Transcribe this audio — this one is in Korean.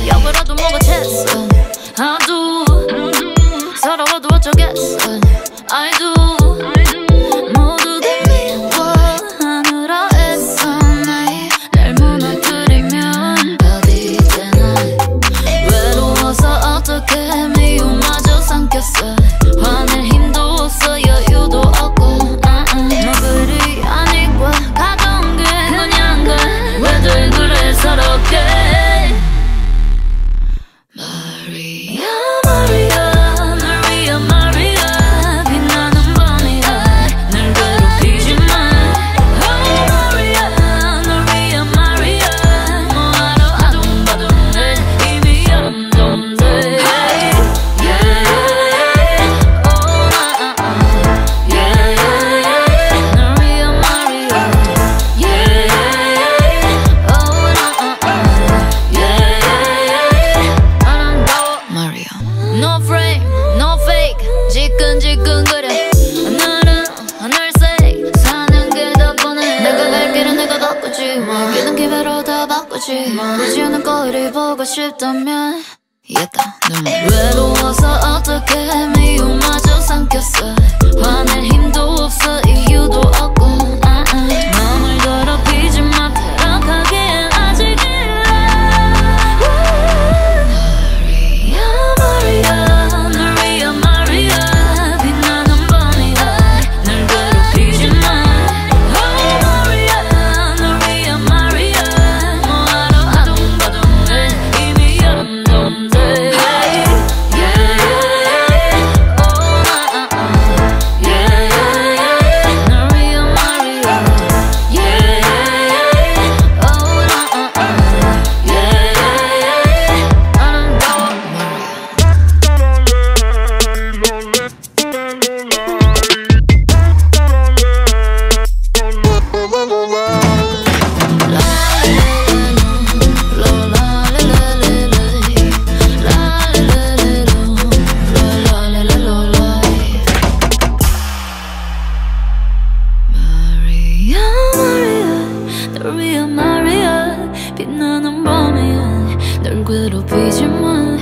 역으로도 뭐가 됐어. I do. 서러워도 어쩌겠어. I do. 모두가 미워하느라 애써. 날 무너뜨리면 어디잖아. 외로워서 어떻게 미움마저 삼켰어. 화낼 힘도 없어 여유도 없고. 뭐 그리 아니고 가던 게 그냥 가. 왜들 그래 서럽게. 마리아 마리아 마리아 마리아 빛나는 밤이야. 날 괴롭히지 마. Oh 마리아 마리아 마리아 뭐하러 아둥바둥해. 이미 염동돼. Hey yeah yeah oh yeah yeah 마리아 마리아 yeah yeah oh yeah Mario. No frame, no fake. 지끈지끈거려. 하늘 색 사는 게 더 뻔해. 내가 갈 길은 내가 바꾸지 뭐. 기는 기회로 다 바꾸지 뭐. 되지 않을 거리 보고 싶다면 이겼다 눈물. 외로워서 어떻게 미움마저 삼켰어. 화낼 힘도 없어 이유도 없고. 마음을 더럽히지 마. 타락하기엔 아직 Maria, 빛나는 밤이야. 널 괴롭히지 마.